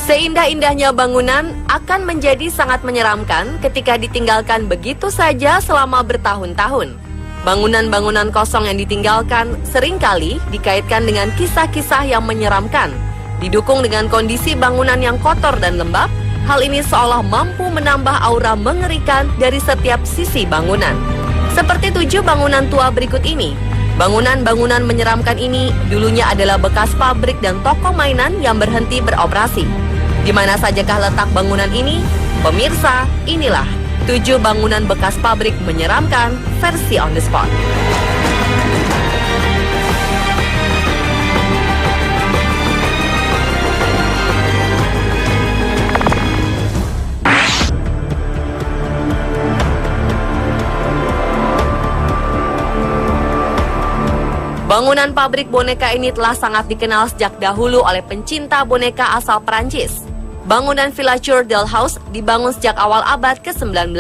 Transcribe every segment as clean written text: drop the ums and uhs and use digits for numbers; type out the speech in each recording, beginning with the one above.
Seindah-indahnya bangunan akan menjadi sangat menyeramkan ketika ditinggalkan begitu saja selama bertahun-tahun. Bangunan-bangunan kosong yang ditinggalkan seringkali dikaitkan dengan kisah-kisah yang menyeramkan. Didukung dengan kondisi bangunan yang kotor dan lembab, hal ini seolah mampu menambah aura mengerikan dari setiap sisi bangunan. Seperti 7 bangunan tua berikut ini. Bangunan-bangunan menyeramkan ini dulunya adalah bekas pabrik dan toko mainan yang berhenti beroperasi. Di mana sajakah letak bangunan ini? Pemirsa, inilah 7 bangunan bekas pabrik menyeramkan versi on the spot. Bangunan pabrik boneka ini telah sangat dikenal sejak dahulu oleh pencinta boneka asal Perancis. Bangunan Villature Dollhouse dibangun sejak awal abad ke-19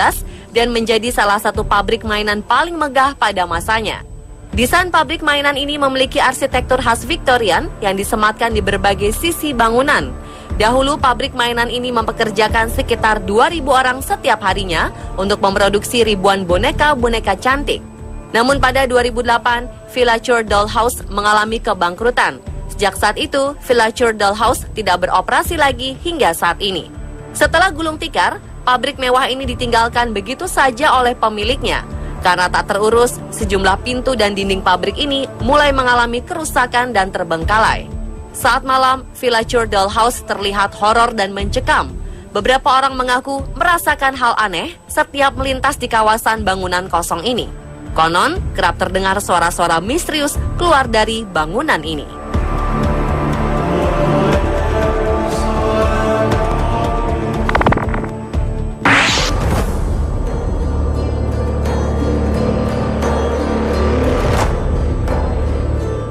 dan menjadi salah satu pabrik mainan paling megah pada masanya. Desain pabrik mainan ini memiliki arsitektur khas Victorian yang disematkan di berbagai sisi bangunan. Dahulu pabrik mainan ini mempekerjakan sekitar 2.000 orang setiap harinya untuk memproduksi ribuan boneka-boneka cantik. Namun pada 2008, Villature Dollhouse mengalami kebangkrutan. Sejak saat itu, Villature Dollhouse tidak beroperasi lagi hingga saat ini. Setelah gulung tikar, pabrik mewah ini ditinggalkan begitu saja oleh pemiliknya. Karena tak terurus, sejumlah pintu dan dinding pabrik ini mulai mengalami kerusakan dan terbengkalai. Saat malam, Villature Dollhouse terlihat horor dan mencekam. Beberapa orang mengaku merasakan hal aneh setiap melintas di kawasan bangunan kosong ini. Konon, kerap terdengar suara-suara misterius keluar dari bangunan ini.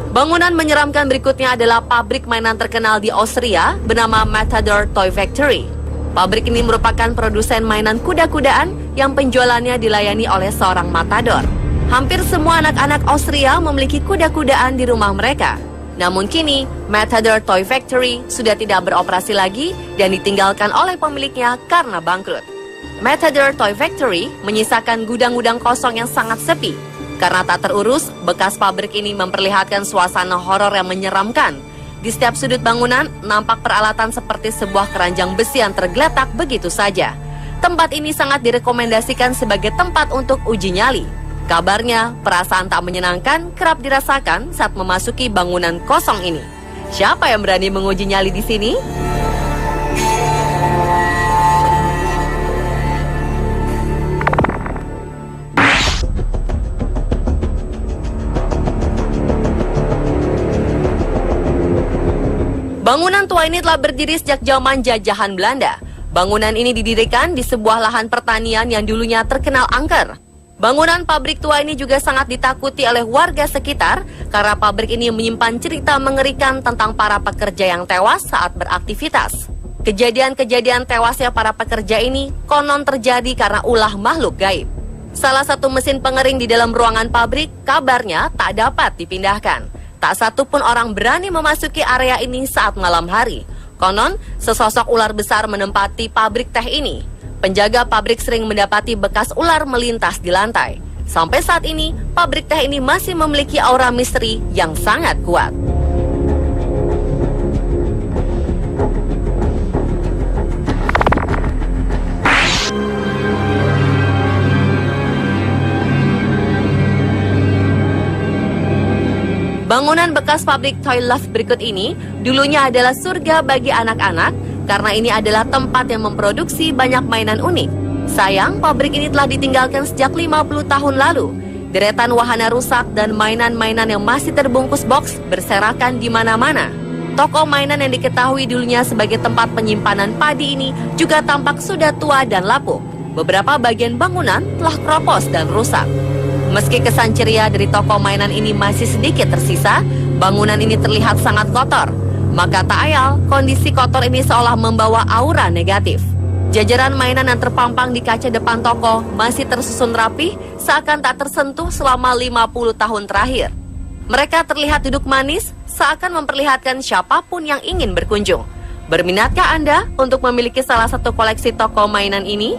Bangunan menyeramkan berikutnya adalah pabrik mainan terkenal di Austria bernama Matador Toy Factory. Pabrik ini merupakan produsen mainan kuda-kudaan yang penjualannya dilayani oleh seorang matador. Hampir semua anak-anak Austria memiliki kuda-kudaan di rumah mereka. Namun kini, Matador Toy Factory sudah tidak beroperasi lagi dan ditinggalkan oleh pemiliknya karena bangkrut. Matador Toy Factory menyisakan gudang-gudang kosong yang sangat sepi. Karena tak terurus, bekas pabrik ini memperlihatkan suasana horor yang menyeramkan. Di setiap sudut bangunan, nampak peralatan seperti sebuah keranjang besi yang tergeletak begitu saja. Tempat ini sangat direkomendasikan sebagai tempat untuk uji nyali. Kabarnya, perasaan tak menyenangkan kerap dirasakan saat memasuki bangunan kosong ini. Siapa yang berani menguji nyali di sini? Bangunan tua ini telah berdiri sejak zaman jajahan Belanda. Bangunan ini didirikan di sebuah lahan pertanian yang dulunya terkenal angker. Bangunan pabrik tua ini juga sangat ditakuti oleh warga sekitar karena pabrik ini menyimpan cerita mengerikan tentang para pekerja yang tewas saat beraktivitas. Kejadian-kejadian tewasnya para pekerja ini konon terjadi karena ulah makhluk gaib. Salah satu mesin pengering di dalam ruangan pabrik kabarnya tak dapat dipindahkan. Tak satu pun orang berani memasuki area ini saat malam hari. Konon, sesosok ular besar menempati pabrik teh ini. Penjaga pabrik sering mendapati bekas ular melintas di lantai. Sampai saat ini, pabrik teh ini masih memiliki aura misteri yang sangat kuat. Bangunan bekas pabrik Toy Love berikut ini dulunya adalah surga bagi anak-anak karena ini adalah tempat yang memproduksi banyak mainan unik. Sayang, pabrik ini telah ditinggalkan sejak 50 tahun lalu. Deretan wahana rusak dan mainan-mainan yang masih terbungkus box berserakan di mana-mana. Toko mainan yang diketahui dulunya sebagai tempat penyimpanan padi ini juga tampak sudah tua dan lapuk. Beberapa bagian bangunan telah keropos dan rusak. Meski kesan ceria dari toko mainan ini masih sedikit tersisa, bangunan ini terlihat sangat kotor. Maka tak ayal, kondisi kotor ini seolah membawa aura negatif. Jajaran mainan yang terpampang di kaca depan toko masih tersusun rapi, seakan tak tersentuh selama 50 tahun terakhir. Mereka terlihat duduk manis, seakan memperlihatkan siapapun yang ingin berkunjung. Berminatkah Anda untuk memiliki salah satu koleksi toko mainan ini?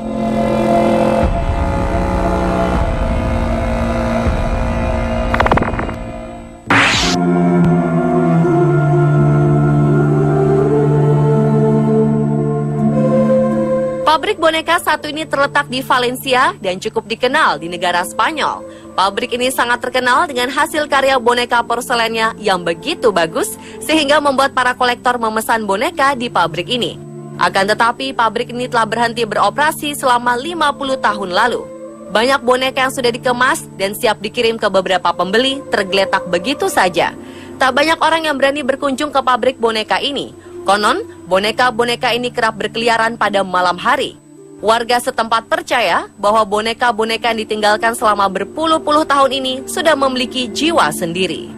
Pabrik boneka satu ini terletak di Valencia dan cukup dikenal di negara Spanyol. Pabrik ini sangat terkenal dengan hasil karya boneka porselennya yang begitu bagus sehingga membuat para kolektor memesan boneka di pabrik ini. Akan tetapi pabrik ini telah berhenti beroperasi selama 50 tahun lalu. Banyak boneka yang sudah dikemas dan siap dikirim ke beberapa pembeli tergeletak begitu saja. Tak banyak orang yang berani berkunjung ke pabrik boneka ini. Konon, boneka-boneka ini kerap berkeliaran pada malam hari. Warga setempat percaya bahwa boneka-boneka yang ditinggalkan selama berpuluh-puluh tahun ini sudah memiliki jiwa sendiri.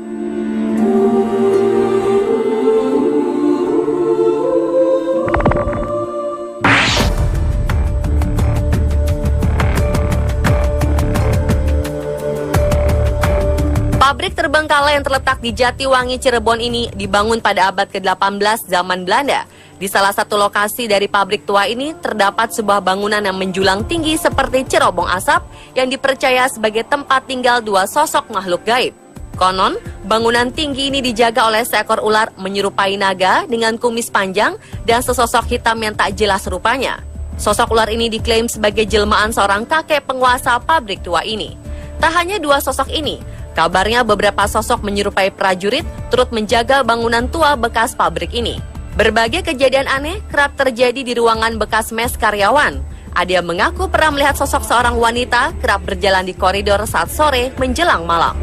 Pabrik terbengkalai yang terletak di Jatiwangi, Cirebon ini dibangun pada abad ke-18 zaman Belanda. Di salah satu lokasi dari pabrik tua ini terdapat sebuah bangunan yang menjulang tinggi seperti cerobong asap yang dipercaya sebagai tempat tinggal dua sosok makhluk gaib. Konon, bangunan tinggi ini dijaga oleh seekor ular menyerupai naga dengan kumis panjang dan sesosok hitam yang tak jelas rupanya. Sosok ular ini diklaim sebagai jelmaan seorang kakek penguasa pabrik tua ini. Tak hanya dua sosok ini, kabarnya beberapa sosok menyerupai prajurit turut menjaga bangunan tua bekas pabrik ini. Berbagai kejadian aneh kerap terjadi di ruangan bekas mes karyawan. Ada yang mengaku pernah melihat sosok seorang wanita kerap berjalan di koridor saat sore menjelang malam.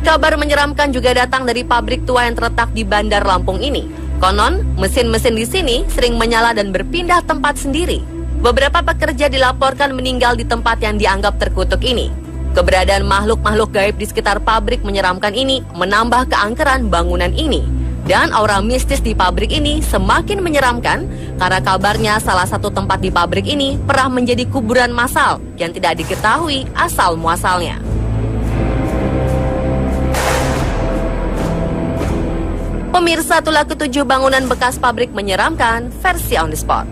Kabar menyeramkan juga datang dari pabrik tua yang terletak di Bandar Lampung ini. Konon, mesin-mesin di sini sering menyala dan berpindah tempat sendiri. Beberapa pekerja dilaporkan meninggal di tempat yang dianggap terkutuk ini. Keberadaan makhluk-makhluk gaib di sekitar pabrik menyeramkan ini menambah keangkeran bangunan ini. Dan aura mistis di pabrik ini semakin menyeramkan karena kabarnya salah satu tempat di pabrik ini pernah menjadi kuburan massal yang tidak diketahui asal-muasalnya. Pemirsa, itulah ketujuh bangunan bekas pabrik menyeramkan versi On The Spot.